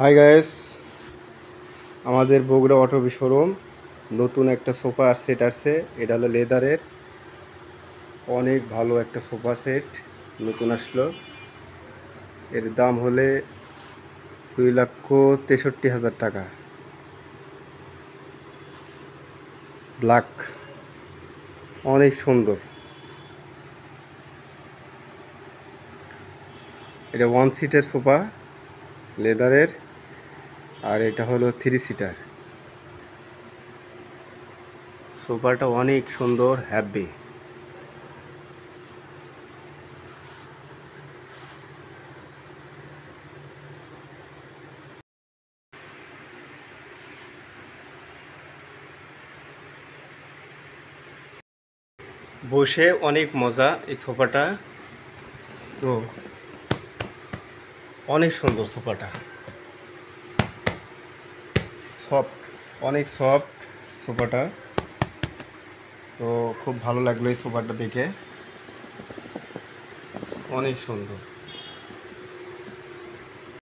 Hi guys, আমাদের Bogura auto showroom নতুন একটা সোফা সেট আসছে। এটা হলো লেদারের, অনেক ভালো একটা সোফা সেট নতুন আসলো। এর দাম হলে 2,63,000 টাকা। ব্ল্যাক, অনেক সুন্দর। এটা 1 সিটের সোফা লেদারের, আর এটা হলো 3 সিটার। সোফাটা অনেক সুন্দর, হ্যাভি। বসে অনেক মজা এই সোফাটা। তো অনেক সুন্দর সোফাটা, সফট, অনেক সফট সোফাটা। তো খুব ভালো লাগলো এই সোফাটা দেখে, অনেক সুন্দর।